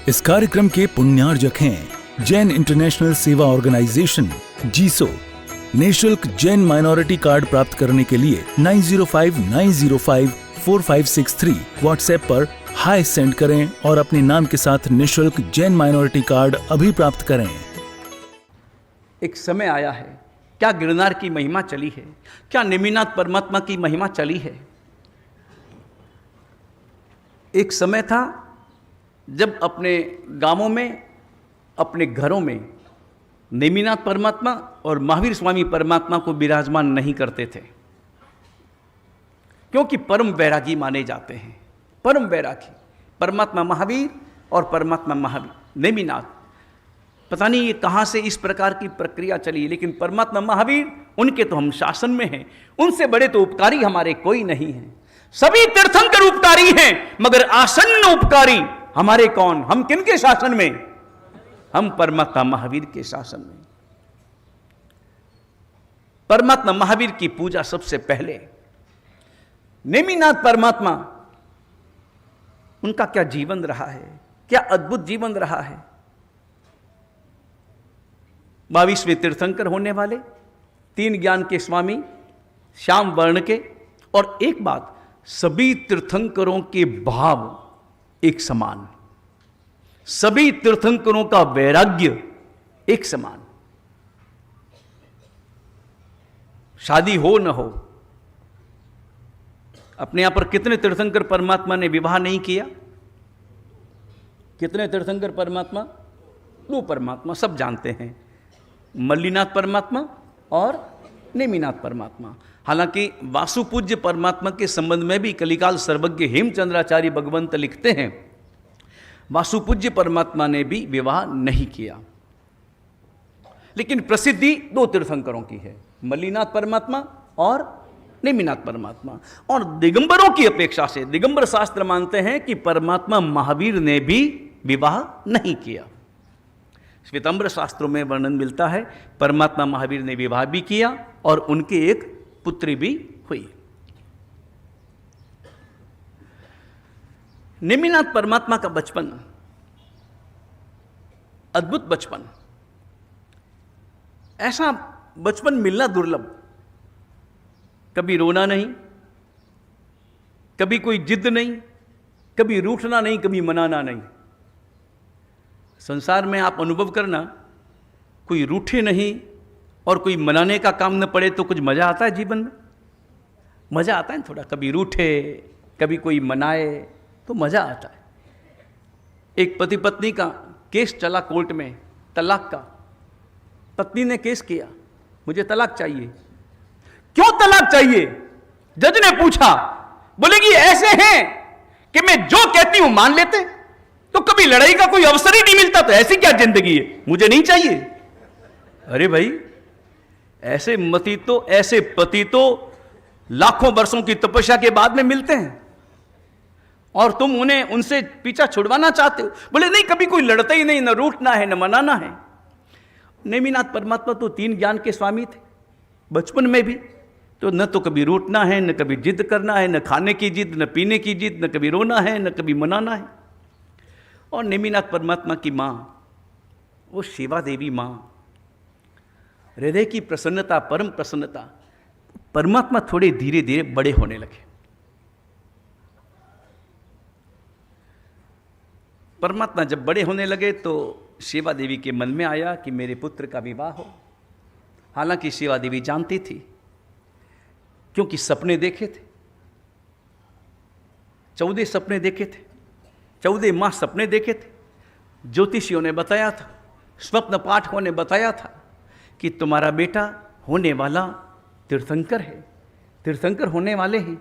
इस कार्यक्रम के पुण्यार्जक हैं जैन इंटरनेशनल सेवा ऑर्गेनाइजेशन जीसो। निःशुल्क जैन माइनॉरिटी कार्ड प्राप्त करने के लिए 9059054563 व्हाट्सएप पर हाय सेंड करें और अपने नाम के साथ निःशुल्क जैन माइनॉरिटी कार्ड अभी प्राप्त करें। एक समय आया है, क्या गिरनार की महिमा चली है, क्या नेमिनाथ परमात्मा की महिमा चली है। एक समय था जब अपने गांवों में, अपने घरों में नेमिनाथ परमात्मा और महावीर स्वामी परमात्मा को विराजमान नहीं करते थे, क्योंकि परम वैरागी माने जाते हैं। परम वैरागी परमात्मा महावीर और परमात्मा महावीर नेमिनाथ, पता नहीं ये कहाँ से इस प्रकार की प्रक्रिया चली, लेकिन परमात्मा महावीर उनके तो हम शासन में हैं, उनसे बड़े तो उपकारी हमारे कोई नहीं हैं। सभी तीर्थंकर उपकारी हैं, मगर आसन्न उपकारी हमारे कौन? हम किनके शासन में? हम परमात्मा महावीर के शासन में। परमात्मा महावीर की पूजा सबसे पहले। नेमिनाथ परमात्मा, उनका क्या जीवन रहा है, क्या अद्भुत जीवन रहा है। 22वें तीर्थंकर होने वाले, 3 ज्ञान के स्वामी, श्याम वर्ण के, और एक बात, सभी तीर्थंकरों के भाव एक समान, सभी तीर्थंकरों का वैराग्य एक समान। शादी हो न हो, अपने यहां पर कितने तीर्थंकर परमात्मा ने विवाह नहीं किया? कितने तीर्थंकर परमात्मा? 2 परमात्मा सब जानते हैं, मल्लीनाथ परमात्मा और नेमिनाथ परमात्मा। हालांकि वासुपूज्य परमात्मा के संबंध में भी कलिकाल सर्वज्ञ हेमचंद्राचार्य भगवंत लिखते हैं, वासुपूज्य परमात्मा ने भी विवाह नहीं किया। लेकिन प्रसिद्धि 2 तीर्थंकरों की है, मल्लीनाथ परमात्मा और नेमिनाथ परमात्मा। और दिगंबरों की अपेक्षा से दिगंबर शास्त्र मानते हैं कि परमात्मा महावीर ने भी विवाह नहीं किया। श्वेतांबर शास्त्रों में वर्णन मिलता है परमात्मा महावीर ने विवाह भी किया और उनके एक पुत्री भी हुई। नेमिनाथ परमात्मा का बचपन अद्भुत बचपन, ऐसा बचपन मिलना दुर्लभ। कभी रोना नहीं, कभी कोई जिद नहीं, कभी रूठना नहीं, कभी मनाना नहीं। संसार में आप अनुभव करना, कोई रूठे नहीं और कोई मनाने का काम न पड़े तो कुछ मजा आता है जीवन में? मजा आता है थोड़ा, कभी रूठे कभी कोई मनाए तो मजा आता है। एक पति पत्नी का केस चला कोर्ट में, तलाक का। पत्नी ने केस किया, मुझे तलाक चाहिए। क्यों तलाक चाहिए? जज ने पूछा, बोलेगी ऐसे हैं कि मैं जो कहती हूं मान लेते, तो कभी लड़ाई का कोई अवसर ही नहीं मिलता, तो ऐसी क्या जिंदगी है, मुझे नहीं चाहिए। अरे भाई, ऐसे मती तो, ऐसे पति तो लाखों वर्षों की तपस्या के बाद में मिलते हैं, और तुम उन्हें उनसे पीछा छुड़वाना चाहते हो। बोले नहीं, कभी कोई लड़ता ही नहीं, न रूठना है न मनाना है। नेमिनाथ परमात्मा तो 3 ज्ञान के स्वामी थे, बचपन में भी तो न तो कभी रूठना है, न कभी जिद करना है, न खाने की जिद, न पीने की जिद, न कभी रोना है, न कभी मनाना है। और नेमिनाथ परमात्मा की माँ, वो शिवा देवी माँ, हृदय की प्रसन्नता, परम प्रसन्नता। परमात्मा थोड़े धीरे धीरे बड़े होने लगे। परमात्मा जब बड़े होने लगे तो शिवा देवी के मन में आया कि मेरे पुत्र का विवाह हो। हालांकि शिवा देवी जानती थी, क्योंकि सपने देखे थे, 14 सपने देखे थे, 14 माह सपने देखे थे। ज्योतिषियों ने बताया था, स्वप्न पाठकों ने बताया था कि तुम्हारा बेटा होने वाला तीर्थंकर है, तीर्थंकर होने वाले हैं।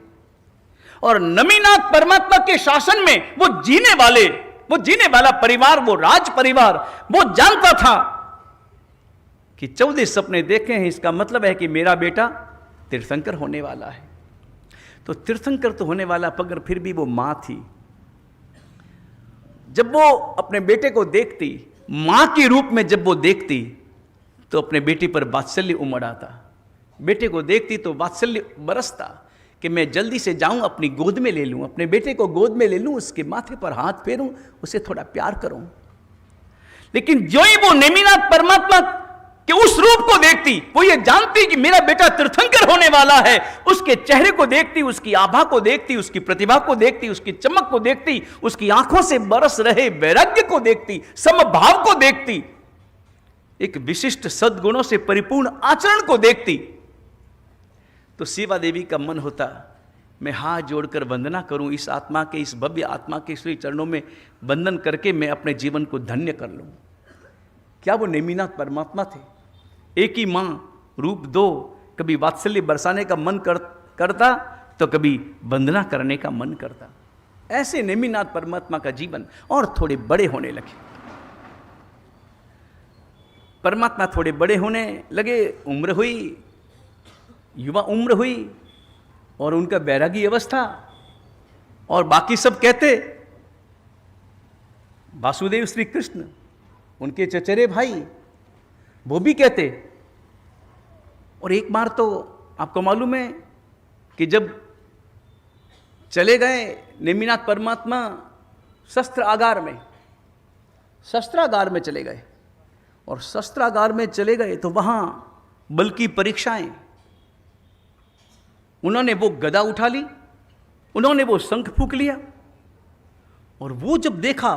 और नेमिनाथ परमात्मा के शासन में वो जीने वाला परिवार, वो राज परिवार, वो जानता था कि 14 सपने देखे हैं, इसका मतलब है कि मेरा बेटा तीर्थंकर होने वाला है। तो तीर्थंकर तो होने वाला, मगर फिर भी वो मां थी। जब वो अपने बेटे को देखती, मां के रूप में जब वो देखती, तो अपने बेटे पर वात्सल्य उमड़ आता। बेटे को देखती तो वात्सल्य बरसता कि मैं जल्दी से जाऊं, अपनी गोद में ले लूं, अपने बेटे को गोद में ले लूं, उसके माथे पर हाथ फेरूं, उसे थोड़ा प्यार करूं। लेकिन जो ही वो नेमिनाथ परमात्मा के उस रूप को देखती, वो ये जानती कि मेरा बेटा तीर्थंकर होने वाला है, उसके चेहरे को देखती, उसकी आभा को देखती, उसकी प्रतिभा को देखती, उसकी चमक को देखती, उसकी आंखों से बरस रहे वैराग्य को देखती, समभाव को देखती, एक विशिष्ट सद्गुणों से परिपूर्ण आचरण को देखती, तो शिवा देवी का मन होता मैं हाथ जोड़कर वंदना करूं, इस आत्मा के, इस भव्य आत्मा के श्री चरणों में वंदन करके मैं अपने जीवन को धन्य कर लूं। क्या वो नेमिनाथ परमात्मा थे? एक ही मां, रूप दो, कभी वात्सल्य बरसाने का मन करता तो कभी वंदना करने का मन करता। ऐसे नेमिनाथ परमात्मा का जीवन और थोड़े बड़े होने लगे। परमात्मा थोड़े बड़े होने लगे, उम्र हुई, युवा उम्र हुई, और उनका बैरागी अवस्था, और बाकी सब कहते, वासुदेव श्री कृष्ण, उनके चचेरे भाई, वो भी कहते। और एक बार तो आपको मालूम है कि जब चले गए नेमिनाथ परमात्मा शस्त्रागार में चले गए, और शस्त्रागार में चले गए तो वहां बल की परीक्षाएं, उन्होंने वो गदा उठा ली, उन्होंने वो शंख फूंक लिया, और वो जब देखा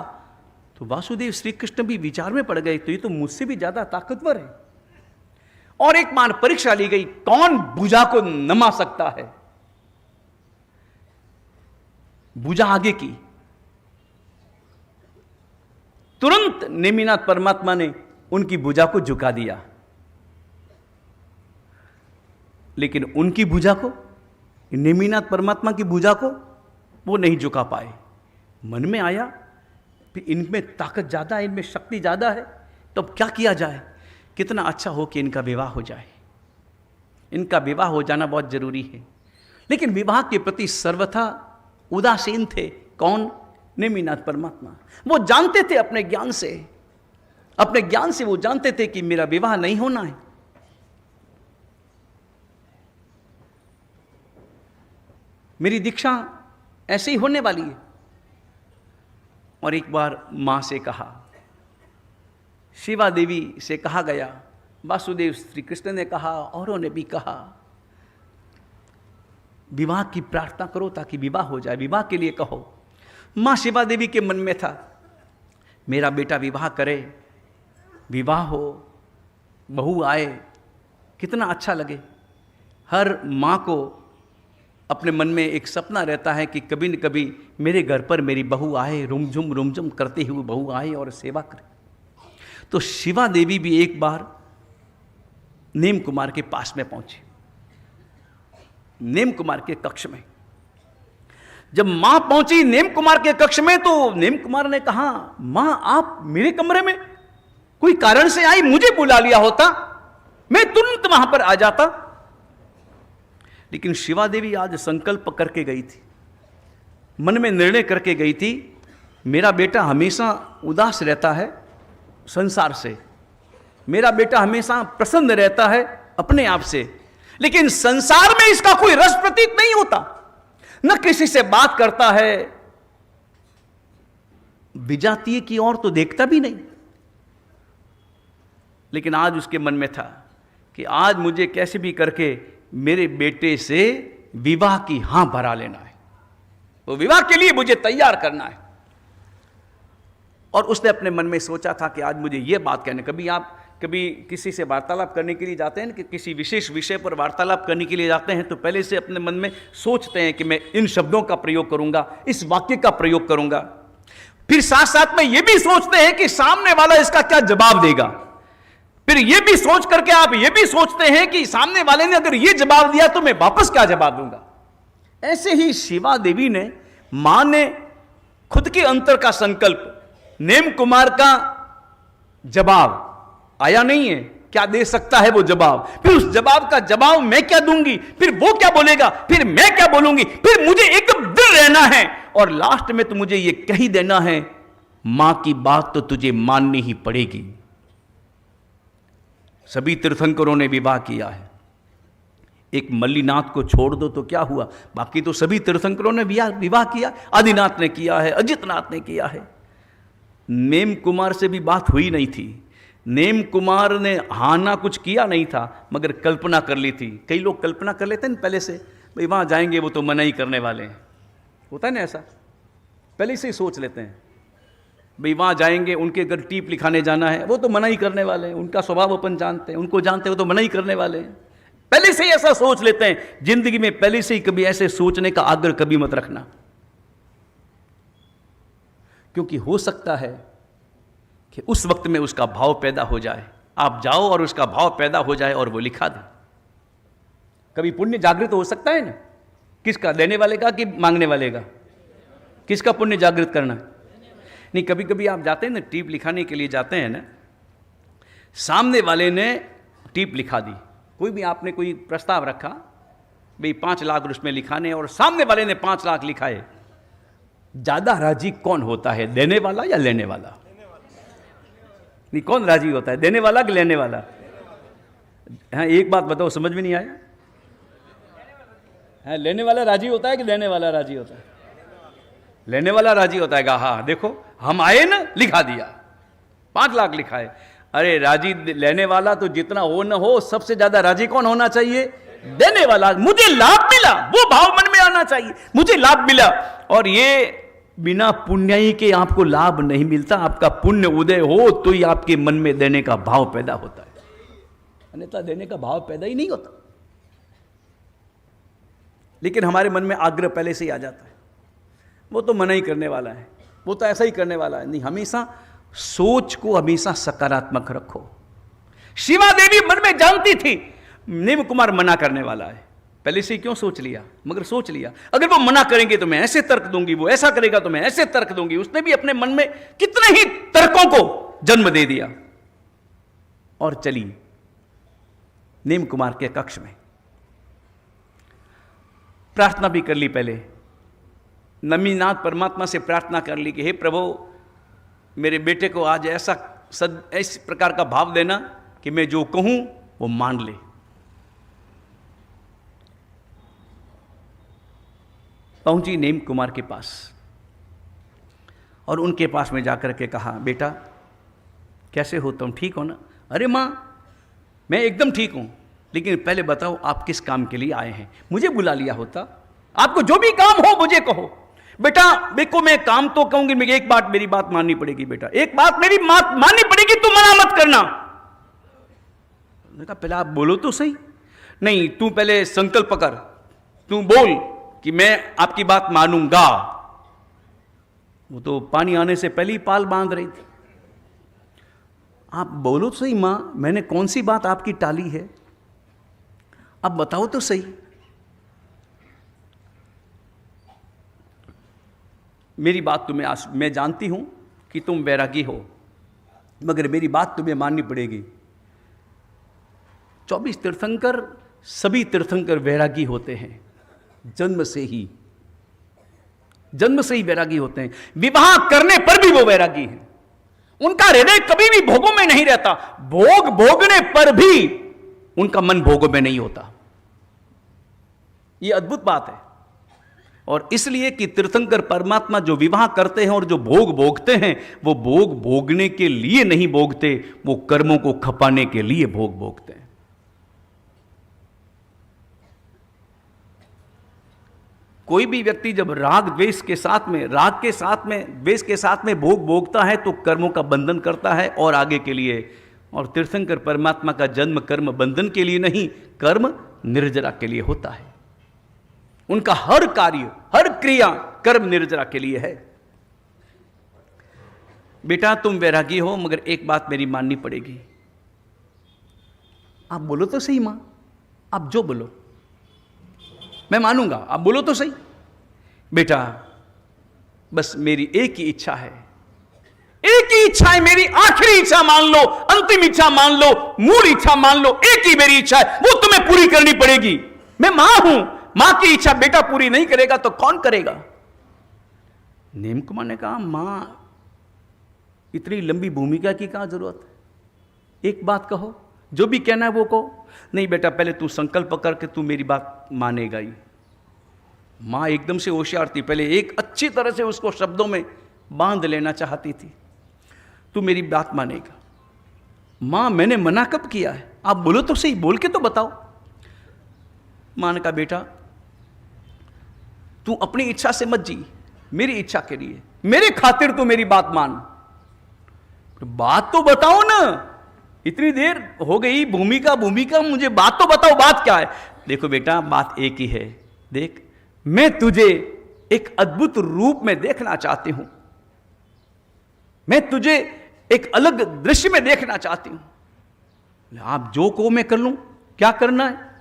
तो वासुदेव श्री कृष्ण भी विचार में पड़ गए, तो ये तो मुझसे भी ज्यादा ताकतवर है। और एक बार परीक्षा ली गई, कौन भुजा को नमा सकता है। भुजा आगे की, तुरंत नेमिनाथ परमात्मा ने उनकी भुजा को झुका दिया, लेकिन उनकी भुजा को, नेमिनाथ परमात्मा की भुजा को वो नहीं झुका पाए। मन में आया फिर इनमें ताकत ज्यादा है, इनमें शक्ति ज्यादा है, तो अब क्या किया जाए? कितना अच्छा हो कि इनका विवाह हो जाए। इनका विवाह हो जाना बहुत जरूरी है। लेकिन विवाह के प्रति सर्वथा उदासीन थे। कौन? नेमिनाथ परमात्मा। वो जानते थे अपने ज्ञान से वो जानते थे कि मेरा विवाह नहीं होना है। मेरी दीक्षा ऐसे ही होने वाली है। और एक बार मां से कहा, शिवा देवी से कहा गया, वासुदेव श्री कृष्ण ने कहा, औरों ने भी कहा, विवाह की प्रार्थना करो ताकि विवाह हो जाए, विवाह के लिए कहो। मां शिवा देवी के मन में था, मेरा बेटा विवाह करे, विवाह हो, बहू आए, कितना अच्छा लगे। हर मां को अपने मन में एक सपना रहता है कि कभी न कभी मेरे घर पर मेरी बहू आए, रुमझुम करते हुए बहू आए और सेवा करे। तो शिवा देवी भी एक बार नेम कुमार के पास में पहुंची, नेम कुमार के कक्ष में। जब मां पहुंची नेम कुमार के कक्ष में, तो नेम कुमार ने कहा, मां आप मेरे कमरे में कोई कारण से आई, मुझे बुला लिया होता, मैं तुरंत वहां पर आ जाता। लेकिन शिवा देवी आज संकल्प करके गई थी, मन में निर्णय करके गई थी, मेरा बेटा हमेशा उदास रहता है संसार से, मेरा बेटा हमेशा प्रसन्न रहता है अपने आप से, लेकिन संसार में इसका कोई रस प्रतीत नहीं होता, न किसी से बात करता है, विजातीय की ओर तो देखता भी नहीं। लेकिन आज उसके मन में था कि आज मुझे कैसे भी करके मेरे बेटे से विवाह की हां भरा लेना है, वो विवाह के लिए मुझे तैयार करना है। और उसने अपने मन में सोचा था कि आज मुझे यह बात कहने, कभी किसी से वार्तालाप करने के लिए जाते हैं कि किसी विशेष विषय पर वार्तालाप करने के लिए जाते हैं, तो पहले से अपने मन में सोचते हैं कि मैं इन शब्दों का प्रयोग करूंगा, इस वाक्य का प्रयोग करूंगा। फिर साथ साथ में यह भी सोचते हैं कि सामने वाला इसका क्या जवाब देगा। फिर यह भी सोच करके आप यह भी सोचते हैं कि सामने वाले ने अगर यह जवाब दिया तो मैं वापस क्या जवाब दूंगा। ऐसे ही शिवा देवी ने, मां ने खुद के अंतर का संकल्प, नेम कुमार का जवाब आया नहीं है, क्या दे सकता है वो जवाब, फिर उस जवाब का जवाब मैं क्या दूंगी, फिर वो क्या बोलेगा, फिर मैं क्या बोलूंगी, फिर मुझे एकदम दिल रहना है, और लास्ट में तो मुझे ये कह ही देना है, मां की बात तो तुझे माननी ही पड़ेगी। सभी तीर्थंकरों ने विवाह किया है, एक मल्लीनाथ को छोड़ दो तो क्या हुआ, बाकी तो सभी तीर्थंकरों ने विवाह किया, आदिनाथ ने किया है, अजितनाथ ने किया है। नेम कुमार से भी बात हुई नहीं थी, नेम कुमार ने हाना कुछ किया नहीं था, मगर कल्पना कर ली थी। कई लोग कल्पना कर लेते हैं पहले से, भाई वहाँ जाएंगे वो तो मना ही करने वाले हैं, होता है ना ऐसा, पहले से ही सोच लेते हैं भाई वहाँ जाएंगे, उनके घर टीप लिखाने जाना है, वो तो मना ही करने वाले हैं, उनका स्वभाव अपन जानते हैं, उनको जानते हैं, वो तो मना ही करने वाले हैं। पहले से ही ऐसा सोच लेते हैं। जिंदगी में पहले से ही कभी ऐसे सोचने का आग्रह कभी मत रखना, क्योंकि हो सकता है कि उस वक्त में उसका भाव पैदा हो जाए, आप जाओ और उसका भाव पैदा हो जाए और वो लिखा दे। कभी पुण्य जागृत हो सकता है ना, किसका, देने वाले का कि मांगने वाले का, किसका पुण्य जागृत करना। नहीं, कभी कभी आप जाते हैं ना टीप लिखाने के लिए जाते हैं ना, सामने वाले ने टीप लिखा दी, कोई भी आपने कोई प्रस्ताव रखा भाई 5 लाख उसमें लिखाने, और सामने वाले ने 5 लाख लिखाए, ज्यादा राजी कौन होता है, देने वाला या लेने वाला? नहीं, कौन राजी होता है, देने वाला कि लेने वाला? हाँ, एक बात बताओ, समझ में नहीं आया? हाँ, लेने वाला राजी होता है कि देने वाला राजी होता है? लेने वाला राजी होता है। हाँ देखो, हम आए ना, लिखा दिया, 5 लाख लिखा है। अरे राजी लेने वाला तो जितना हो न हो, सबसे ज्यादा राजी कौन होना चाहिए? देने वाला। मुझे लाभ मिला, वो भाव मन में आना चाहिए, मुझे लाभ मिला। और ये बिना पुण्याई के आपको लाभ नहीं मिलता, आपका पुण्य उदय हो तो ही आपके मन में देने का भाव पैदा होता है, अन्यथा देने का भाव पैदा ही नहीं होता। लेकिन हमारे मन में आग्रह पहले से ही आ जाता है, वो तो मना ही करने वाला है, वो तो ऐसा ही करने वाला है। नहीं, हमेशा सोच को हमेशा सकारात्मक रखो। शिवा देवी मन में जानती थी नेम कुमार मना करने वाला है, पहले से ही क्यों सोच लिया, मगर सोच लिया अगर वो मना करेंगे तो मैं ऐसे तर्क दूंगी, वो ऐसा करेगा तो मैं ऐसे तर्क दूंगी। उसने भी अपने मन में कितने ही तर्कों को जन्म दे दिया और चली नेम कुमार के कक्ष में। प्रार्थना भी कर ली, पहले नमीनाथ परमात्मा से प्रार्थना कर ली कि हे प्रभु, मेरे बेटे को आज ऐसा इस प्रकार का भाव देना कि मैं जो कहूं वो मान ले। पहुंची नेम कुमार के पास और उनके पास में जाकर के कहा, बेटा कैसे हो तुम, ठीक हो ना? अरे माँ, मैं एकदम ठीक हूं, लेकिन पहले बताओ आप किस काम के लिए आए हैं? मुझे बुला लिया होता, आपको जो भी काम हो मुझे कहो। बेटा देखो, मैं काम तो कहूंगी, मैं एक बात, मेरी बात माननी पड़ेगी बेटा, एक बात मेरी माननी पड़ेगी, तू मना मत करना। मैंने कहा पहले आप बोलो तो सही। नहीं, तू पहले संकल्प कर, तू बोल कि मैं आपकी बात मानूंगा। वो तो पानी आने से पहले ही पाल बांध रही थी। आप बोलो तो सही मां, मैंने कौन सी बात आपकी टाली है, अब बताओ तो सही। मेरी बात तुम्हें, मैं जानती हूं कि तुम वैरागी हो, मगर मेरी बात तुम्हें माननी पड़ेगी। 24 तीर्थंकर, सभी तीर्थंकर वैरागी होते हैं, जन्म से ही वैरागी होते हैं। विवाह करने पर भी वो वैरागी हैं, उनका हृदय कभी भी भोगों में नहीं रहता, भोग भोगने पर भी उनका मन भोगों में नहीं होता। यह अद्भुत बात है। और इसलिए कि तीर्थंकर परमात्मा जो विवाह करते हैं और जो भोग भोगते हैं, वो भोग भोगने के लिए नहीं भोगते, वो कर्मों को खपाने के लिए भोग भोगते हैं। कोई भी व्यक्ति जब राग द्वेष के साथ में, राग के साथ में, द्वेष के साथ में भोग भोगता है तो कर्मों का बंधन करता है और आगे के लिए। और तीर्थंकर परमात्मा का जन्म कर्म बंधन के लिए नहीं, कर्म निर्जरा के लिए होता है। उनका हर कार्य, हर क्रिया कर्म निर्जरा के लिए है। बेटा तुम वैरागी हो, मगर एक बात मेरी माननी पड़ेगी। आप बोलो तो सही मां, आप जो बोलो मैं मानूंगा, आप बोलो तो सही। बेटा बस मेरी एक ही इच्छा है, एक ही इच्छा है मेरी, आखिरी इच्छा मान लो, अंतिम इच्छा मान लो, मूल इच्छा मान लो, एक ही मेरी इच्छा है, वो तुम्हें पूरी करनी पड़ेगी। मैं मां हूं, मां की इच्छा बेटा पूरी नहीं करेगा तो कौन करेगा? नेम कुमार ने कहा, मां इतनी लंबी भूमिका की क्या जरूरत है, एक बात कहो, जो भी कहना है वो कहो। नहीं बेटा, पहले तू संकल्प करके तू मेरी बात मानेगा ही। माँ एकदम से होशियार थी, पहले एक अच्छी तरह से उसको शब्दों में बांध लेना चाहती थी। तू मेरी बात मानेगा। माँ मैंने मना कब किया है? आप बोलो तो सही, बोल के तो बताओ। माँ ने कहा बेटा तू अपनी इच्छा से मत जी, मेरी इच्छा के लिए, मेरे खातिर तू मेरी बात मान। बात तो बताओ ना, इतनी देर हो गई, भूमिका, मुझे बात तो बताओ, बात क्या है? देखो बेटा बात एक ही है, देख मैं तुझे एक अद्भुत रूप में देखना चाहती हूं, मैं तुझे एक अलग दृश्य में देखना चाहती हूं। आप जो कहो मैं कर लूं, क्या करना है?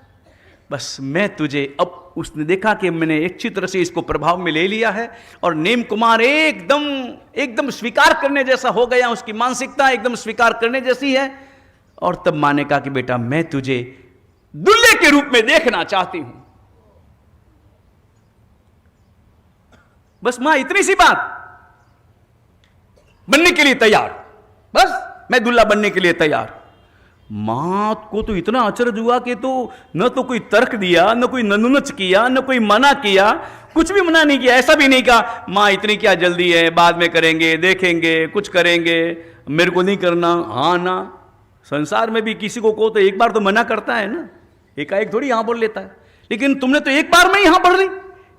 बस मैं तुझे, अब उसने देखा कि मैंने अच्छी तरह से इसको प्रभाव में ले लिया है और नेम कुमार एकदम स्वीकार करने जैसा हो गया, उसकी मानसिकता एकदम स्वीकार करने जैसी है। और तब माँ ने कहा कि बेटा मैं तुझे दुल्हे के रूप में देखना चाहती हूं। बस मां इतनी सी बात, बनने के लिए तैयार, बस मैं दुल्हा बनने के लिए तैयार। मां को तो इतना अचरज हुआ कि तो न तो कोई तर्क दिया, न कोई ननुनच किया, न कोई मना किया, कुछ भी मना नहीं किया। ऐसा भी नहीं कहा मां इतनी क्या जल्दी है, बाद में करेंगे, देखेंगे, कुछ करेंगे, मेरे को नहीं करना। हाँ ना, संसार में भी किसी को तो एक बार तो मना करता है ना, एकाएक थोड़ी हाँ बोल लेता है। लेकिन तुमने तो एक बार में ही हाँ बोल ली।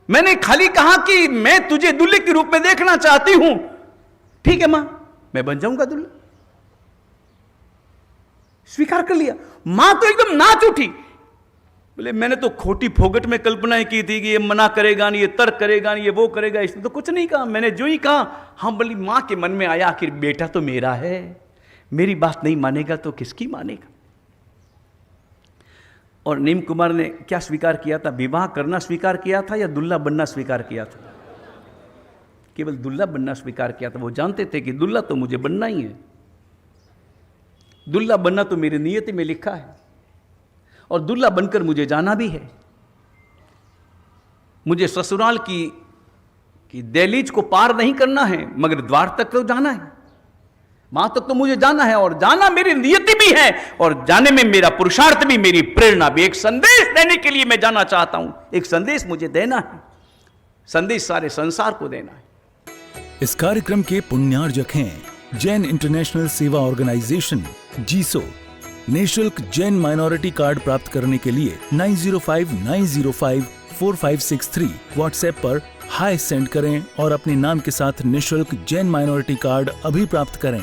मैंने खाली कहा कि मैं तुझे दुल्हे के रूप में देखना चाहती हूं। ठीक है मां, मैं बन जाऊंगा दुल्हा। स्वीकार कर लिया। मां तो एकदम नाच उठी, बोले मैंने तो खोटी फोगट में कल्पनाएं की थी कि ये मना करेगा नहीं, ये तर्क करेगा नहीं, ये वो करेगा। इसने तो कुछ नहीं कहा, मैंने जो ही कहा हाँ बोली। मां के मन में आया आखिर बेटा तो मेरा है, मेरी बात नहीं मानेगा तो किसकी मानेगा। और नीम कुमार ने क्या स्वीकार किया था? विवाह करना स्वीकार किया था या दुल्हा बनना स्वीकार किया था? केवल दुल्हा बनना स्वीकार किया था। वो जानते थे कि दुल्हा तो मुझे बनना ही है, दुल्हा बनना तो मेरी नियति में लिखा है और दुल्हा बनकर मुझे जाना भी है। मुझे ससुराल की दहलीज को पार नहीं करना है, मगर द्वार तक तो जाना है, मां तक तो मुझे जाना है। और जाना मेरी नियति भी है और जाने में मेरा पुरुषार्थ भी, मेरी प्रेरणा भी। एक संदेश देने के लिए मैं जाना चाहता हूं, एक संदेश मुझे देना है, संदेश सारे संसार को देना है। इस कार्यक्रम के पुण्यार्जक हैं जैन इंटरनेशनल सेवा ऑर्गेनाइजेशन जीसो। निःशुल्क जैन माइनॉरिटी कार्ड प्राप्त करने के लिए 9059054563 व्हाट्सएप पर हाय सेंड करें और अपने नाम के साथ निःशुल्क जैन माइनॉरिटी कार्ड अभी प्राप्त करें।